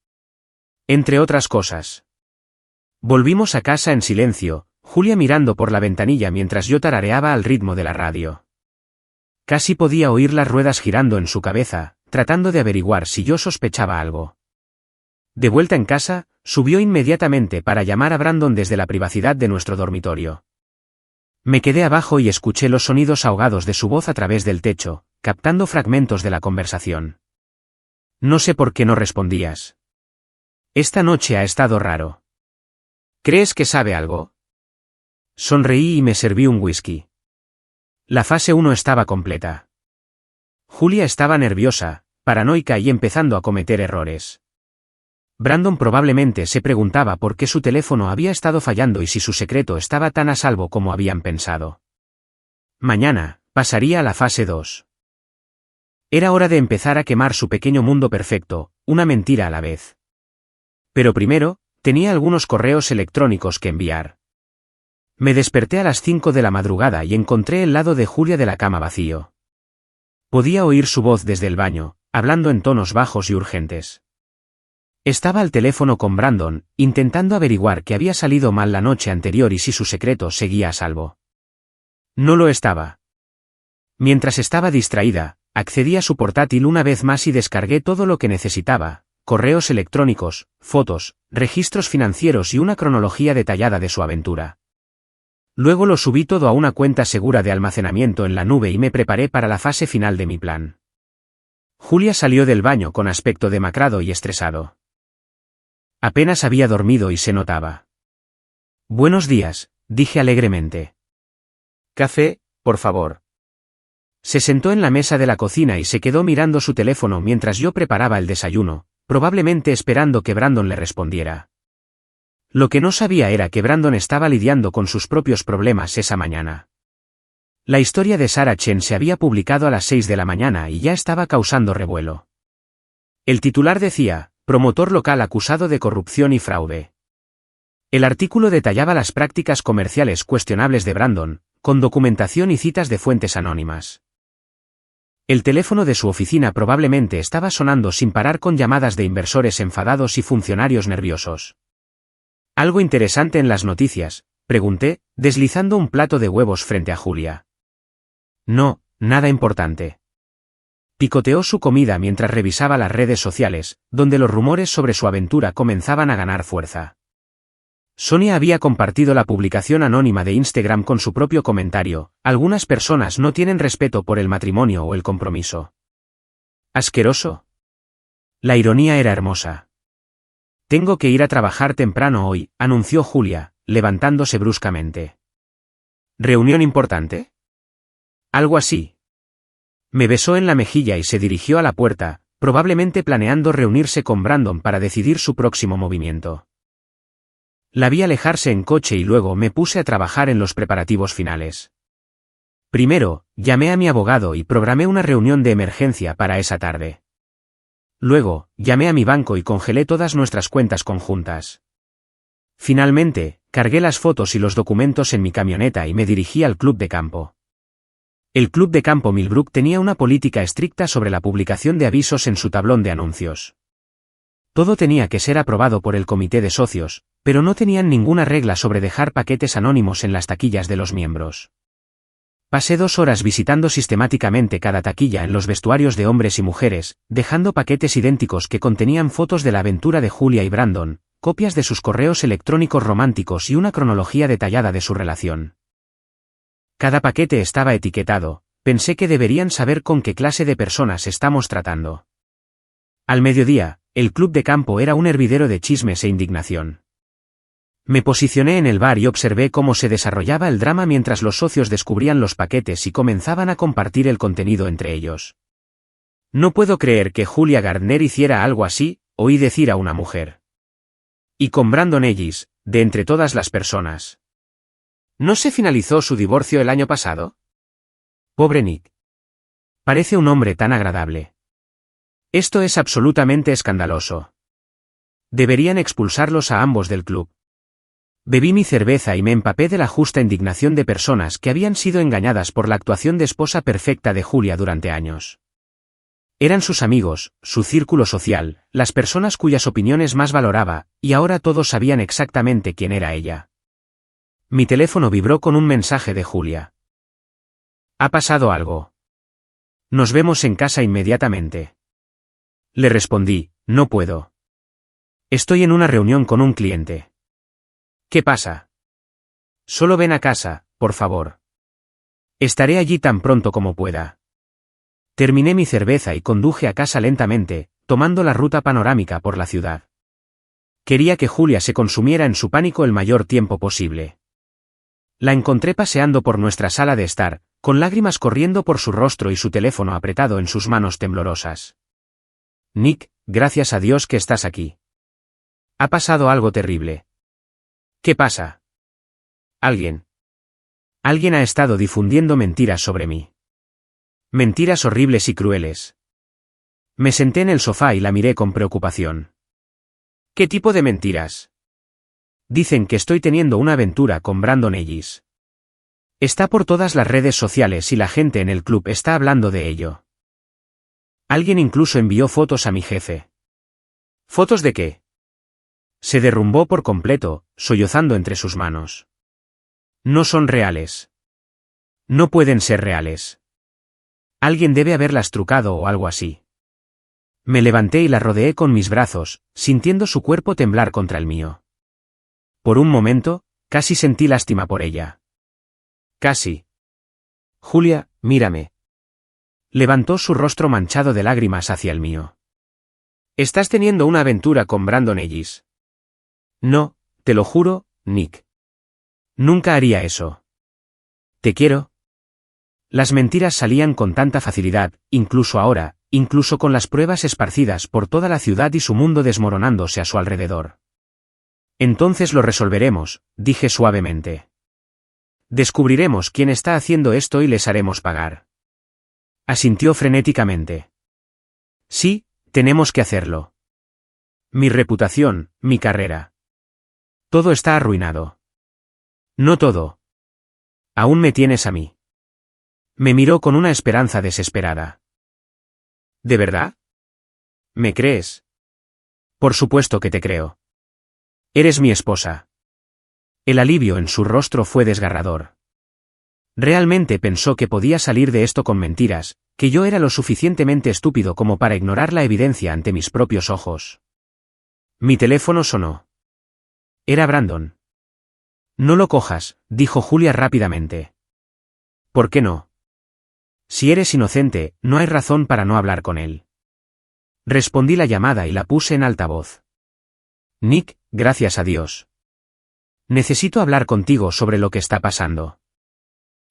Entre otras cosas. Volvimos a casa en silencio, Julia mirando por la ventanilla mientras yo tarareaba al ritmo de la radio. Casi podía oír las ruedas girando en su cabeza, tratando de averiguar si yo sospechaba algo. De vuelta en casa, subió inmediatamente para llamar a Brandon desde la privacidad de nuestro dormitorio. Me quedé abajo y escuché los sonidos ahogados de su voz a través del techo, captando fragmentos de la conversación. No sé por qué no respondías. Esta noche ha estado raro. ¿Crees que sabe algo? Sonreí y me serví un whisky. La fase 1 estaba completa. Julia estaba nerviosa, paranoica y empezando a cometer errores. Brandon probablemente se preguntaba por qué su teléfono había estado fallando y si su secreto estaba tan a salvo como habían pensado. Mañana, pasaría a la fase 2. Era hora de empezar a quemar su pequeño mundo perfecto, una mentira a la vez. Pero primero, tenía algunos correos electrónicos que enviar. Me desperté a las 5 de la madrugada y encontré el lado de Julia de la cama vacío. Podía oír su voz desde el baño, hablando en tonos bajos y urgentes. Estaba al teléfono con Brandon, intentando averiguar qué había salido mal la noche anterior y si su secreto seguía a salvo. No lo estaba. Mientras estaba distraída, accedí a su portátil una vez más y descargué todo lo que necesitaba: correos electrónicos, fotos, registros financieros y una cronología detallada de su aventura. Luego lo subí todo a una cuenta segura de almacenamiento en la nube y me preparé para la fase final de mi plan. Julia salió del baño con aspecto demacrado y estresado. Apenas había dormido y se notaba. Buenos días, dije alegremente. Café, por favor. Se sentó en la mesa de la cocina y se quedó mirando su teléfono mientras yo preparaba el desayuno, probablemente esperando que Brandon le respondiera. Lo que no sabía era que Brandon estaba lidiando con sus propios problemas esa mañana. La historia de Sarah Chen se había publicado a las 6 de la mañana y ya estaba causando revuelo. El titular decía, promotor local acusado de corrupción y fraude. El artículo detallaba las prácticas comerciales cuestionables de Brandon, con documentación y citas de fuentes anónimas. El teléfono de su oficina probablemente estaba sonando sin parar con llamadas de inversores enfadados y funcionarios nerviosos. ¿Algo interesante en las noticias?, pregunté, deslizando un plato de huevos frente a Julia. No, nada importante. Picoteó su comida mientras revisaba las redes sociales, donde los rumores sobre su aventura comenzaban a ganar fuerza. Sonia había compartido la publicación anónima de Instagram con su propio comentario: algunas personas no tienen respeto por el matrimonio o el compromiso. ¿Asqueroso? La ironía era hermosa. Tengo que ir a trabajar temprano hoy, anunció Julia, levantándose bruscamente. ¿Reunión importante? Algo así. Me besó en la mejilla y se dirigió a la puerta, probablemente planeando reunirse con Brandon para decidir su próximo movimiento. La vi alejarse en coche y luego me puse a trabajar en los preparativos finales. Primero, llamé a mi abogado y programé una reunión de emergencia para esa tarde. Luego, llamé a mi banco y congelé todas nuestras cuentas conjuntas. Finalmente, cargué las fotos y los documentos en mi camioneta y me dirigí al club de campo. El club de campo Millbrook tenía una política estricta sobre la publicación de avisos en su tablón de anuncios. Todo tenía que ser aprobado por el comité de socios, pero no tenían ninguna regla sobre dejar paquetes anónimos en las taquillas de los miembros. Pasé 2 horas visitando sistemáticamente cada taquilla en los vestuarios de hombres y mujeres, dejando paquetes idénticos que contenían fotos de la aventura de Julia y Brandon, copias de sus correos electrónicos románticos y una cronología detallada de su relación. Cada paquete estaba etiquetado, pensé que deberían saber con qué clase de personas estamos tratando. Al mediodía, el club de campo era un hervidero de chismes e indignación. Me posicioné en el bar y observé cómo se desarrollaba el drama mientras los socios descubrían los paquetes y comenzaban a compartir el contenido entre ellos. No puedo creer que Julia Gardner hiciera algo así, oí decir a una mujer. Y con Brandon Ellis, de entre todas las personas. ¿No se finalizó su divorcio el año pasado? Pobre Nick. Parece un hombre tan agradable. Esto es absolutamente escandaloso. Deberían expulsarlos a ambos del club. Bebí mi cerveza y me empapé de la justa indignación de personas que habían sido engañadas por la actuación de esposa perfecta de Julia durante años. Eran sus amigos, su círculo social, las personas cuyas opiniones más valoraba, y ahora todos sabían exactamente quién era ella. Mi teléfono vibró con un mensaje de Julia. ¿Ha pasado algo? Nos vemos en casa inmediatamente. Le respondí, no puedo. Estoy en una reunión con un cliente. ¿Qué pasa? Solo ven a casa, por favor. Estaré allí tan pronto como pueda. Terminé mi cerveza y conduje a casa lentamente, tomando la ruta panorámica por la ciudad. Quería que Julia se consumiera en su pánico el mayor tiempo posible. La encontré paseando por nuestra sala de estar, con lágrimas corriendo por su rostro y su teléfono apretado en sus manos temblorosas. Nick, gracias a Dios que estás aquí. Ha pasado algo terrible. ¿Qué pasa? Alguien ha estado difundiendo mentiras sobre mí. Mentiras horribles y crueles. Me senté en el sofá y la miré con preocupación. ¿Qué tipo de mentiras? Dicen que estoy teniendo una aventura con Brandon Ellis. Está por todas las redes sociales y la gente en el club está hablando de ello. Alguien incluso envió fotos a mi jefe. ¿Fotos de qué? Se derrumbó por completo, sollozando entre sus manos. No son reales. No pueden ser reales. Alguien debe haberlas trucado o algo así. Me levanté y la rodeé con mis brazos, sintiendo su cuerpo temblar contra el mío. Por un momento, casi sentí lástima por ella. Casi. Julia, mírame. Levantó su rostro manchado de lágrimas hacia el mío. Estás teniendo una aventura con Brandon Ellis. No, te lo juro, Nick. Nunca haría eso. ¿Te quiero? Las mentiras salían con tanta facilidad, incluso ahora, incluso con las pruebas esparcidas por toda la ciudad y su mundo desmoronándose a su alrededor. Entonces lo resolveremos, dije suavemente. Descubriremos quién está haciendo esto y les haremos pagar. Asintió frenéticamente. Sí, tenemos que hacerlo. Mi reputación, mi carrera. Todo está arruinado. No todo. Aún me tienes a mí. Me miró con una esperanza desesperada. ¿De verdad? ¿Me crees? Por supuesto que te creo. Eres mi esposa. El alivio en su rostro fue desgarrador. Realmente pensó que podía salir de esto con mentiras, que yo era lo suficientemente estúpido como para ignorar la evidencia ante mis propios ojos. Mi teléfono sonó. Era Brandon. No lo cojas, dijo Julia rápidamente. ¿Por qué no? Si eres inocente, no hay razón para no hablar con él. Respondí la llamada y la puse en altavoz. Nick, gracias a Dios. Necesito hablar contigo sobre lo que está pasando.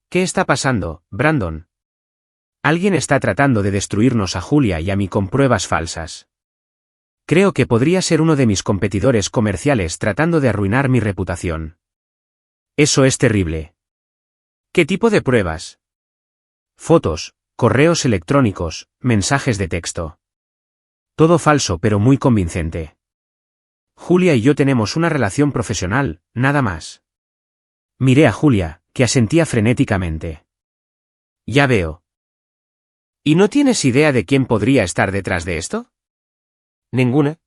¿Qué está pasando, Brandon? Alguien está tratando de destruirnos a Julia y a mí con pruebas falsas. Creo que podría ser uno de mis competidores comerciales tratando de arruinar mi reputación. Eso es terrible. ¿Qué tipo de pruebas? Fotos, correos electrónicos, mensajes de texto. Todo falso pero muy convincente. Julia y yo tenemos una relación profesional, nada más. Miré a Julia, que asentía frenéticamente. Ya veo. ¿Y no tienes idea de quién podría estar detrás de esto? Ninguna.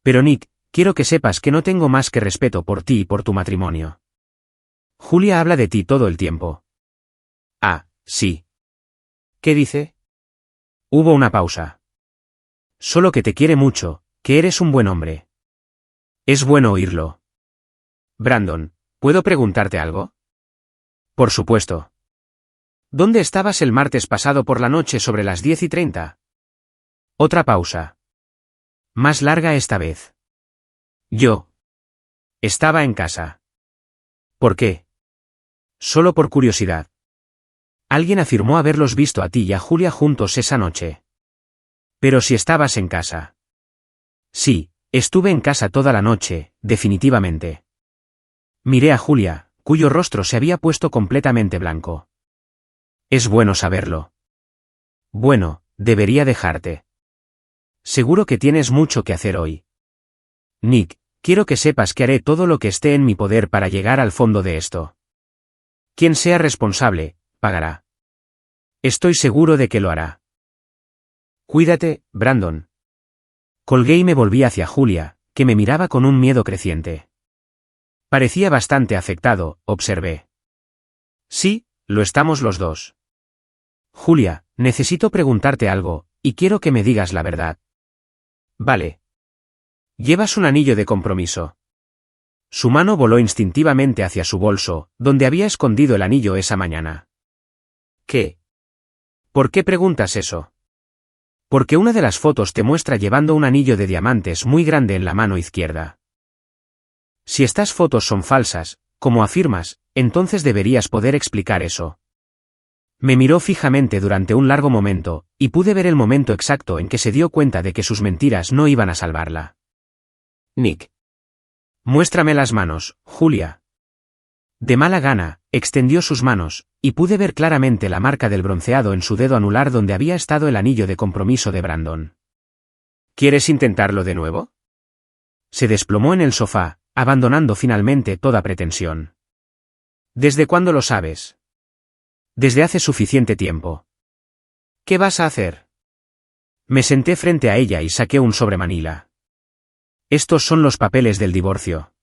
Pero Nick, quiero que sepas que no tengo más que respeto por ti y por tu matrimonio. Julia habla de ti todo el tiempo. Ah, sí. ¿Qué dice? Hubo una pausa. Solo que te quiere mucho, que eres un buen hombre. Es bueno oírlo. Brandon, ¿puedo preguntarte algo? Por supuesto. ¿Dónde estabas el martes pasado por la noche sobre las 10:30? Otra pausa. Más larga esta vez. Yo. Estaba en casa. ¿Por qué? Solo por curiosidad. Alguien afirmó haberlos visto a ti y a Julia juntos esa noche. Pero si estabas en casa. Sí, estuve en casa toda la noche, definitivamente. Miré a Julia, cuyo rostro se había puesto completamente blanco. Es bueno saberlo. Bueno, debería dejarte. Seguro que tienes mucho que hacer hoy. Nick, quiero que sepas que haré todo lo que esté en mi poder para llegar al fondo de esto. Quien sea responsable, pagará. Estoy seguro de que lo hará. Cuídate, Brandon. Colgué y me volví hacia Julia, que me miraba con un miedo creciente. Parecía bastante afectado, observé. Sí, lo estamos los dos. Julia, necesito preguntarte algo, y quiero que me digas la verdad. Vale. Llevas un anillo de compromiso. Su mano voló instintivamente hacia su bolso, donde había escondido el anillo esa mañana. ¿Qué? ¿Por qué preguntas eso? Porque una de las fotos te muestra llevando un anillo de diamantes muy grande en la mano izquierda. Si estas fotos son falsas, como afirmas, entonces deberías poder explicar eso. Me miró fijamente durante un largo momento, y pude ver el momento exacto en que se dio cuenta de que sus mentiras no iban a salvarla. Nick. Muéstrame las manos, Julia. De mala gana, extendió sus manos, y pude ver claramente la marca del bronceado en su dedo anular donde había estado el anillo de compromiso de Brandon. ¿Quieres intentarlo de nuevo? Se desplomó en el sofá, abandonando finalmente toda pretensión. ¿Desde cuándo lo sabes? Desde hace suficiente tiempo. ¿Qué vas a hacer? Me senté frente a ella y saqué un sobre manila. Estos son los papeles del divorcio.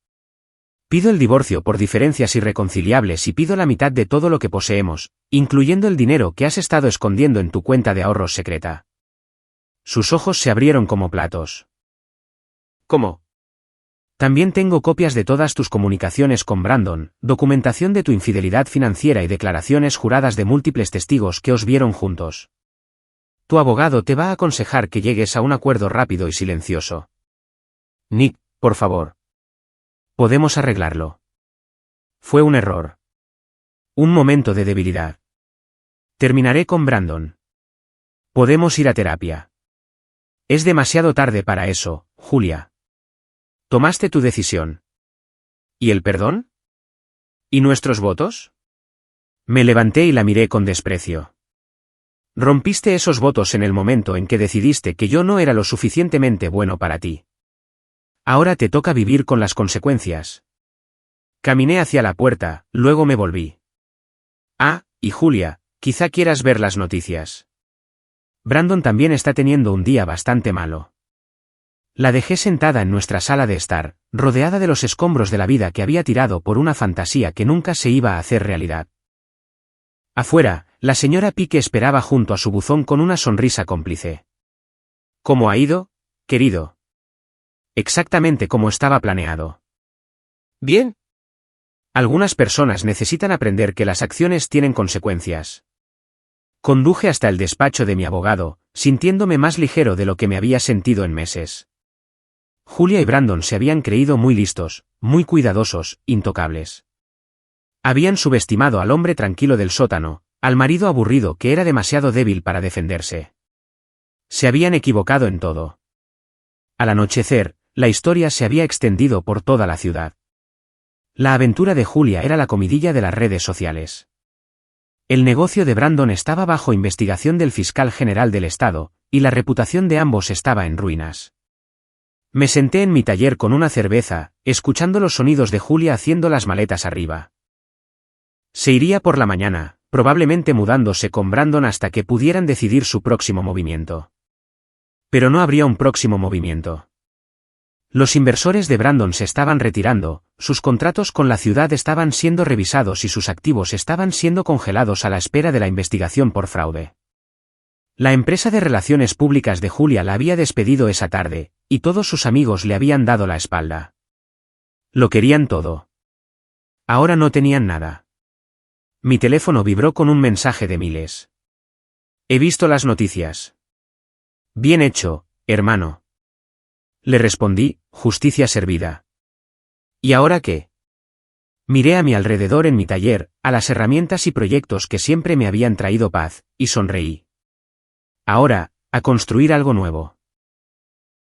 Pido el divorcio por diferencias irreconciliables y pido la mitad de todo lo que poseemos, incluyendo el dinero que has estado escondiendo en tu cuenta de ahorros secreta. Sus ojos se abrieron como platos. ¿Cómo? También tengo copias de todas tus comunicaciones con Brandon, documentación de tu infidelidad financiera y declaraciones juradas de múltiples testigos que os vieron juntos. Tu abogado te va a aconsejar que llegues a un acuerdo rápido y silencioso. Nick, por favor. Podemos arreglarlo. Fue un error. Un momento de debilidad. Terminaré con Brandon. Podemos ir a terapia. Es demasiado tarde para eso, Julia. Tomaste tu decisión. ¿Y el perdón? ¿Y nuestros votos? Me levanté y la miré con desprecio. Rompiste esos votos en el momento en que decidiste que yo no era lo suficientemente bueno para ti. Ahora te toca vivir con las consecuencias. Caminé hacia la puerta, luego me volví. Ah, y Julia, quizá quieras ver las noticias. Brandon también está teniendo un día bastante malo. La dejé sentada en nuestra sala de estar, rodeada de los escombros de la vida que había tirado por una fantasía que nunca se iba a hacer realidad. Afuera, la señora Pique esperaba junto a su buzón con una sonrisa cómplice. ¿Cómo ha ido, querido? Exactamente como estaba planeado. Bien. Algunas personas necesitan aprender que las acciones tienen consecuencias. Conduje hasta el despacho de mi abogado, sintiéndome más ligero de lo que me había sentido en meses. Julia y Brandon se habían creído muy listos, muy cuidadosos, intocables. Habían subestimado al hombre tranquilo del sótano, al marido aburrido que era demasiado débil para defenderse. Se habían equivocado en todo. Al anochecer, la historia se había extendido por toda la ciudad. La aventura de Julia era la comidilla de las redes sociales. El negocio de Brandon estaba bajo investigación del fiscal general del estado, y la reputación de ambos estaba en ruinas. Me senté en mi taller con una cerveza, escuchando los sonidos de Julia haciendo las maletas arriba. Se iría por la mañana, probablemente mudándose con Brandon hasta que pudieran decidir su próximo movimiento. Pero no habría un próximo movimiento. Los inversores de Brandon se estaban retirando, sus contratos con la ciudad estaban siendo revisados y sus activos estaban siendo congelados a la espera de la investigación por fraude. La empresa de relaciones públicas de Julia la había despedido esa tarde, y todos sus amigos le habían dado la espalda. Lo querían todo. Ahora no tenían nada. Mi teléfono vibró con un mensaje de Miles. He visto las noticias. Bien hecho, hermano. Le respondí, justicia servida. ¿Y ahora qué? Miré a mi alrededor en mi taller, a las herramientas y proyectos que siempre me habían traído paz, y sonreí. Ahora, a construir algo nuevo.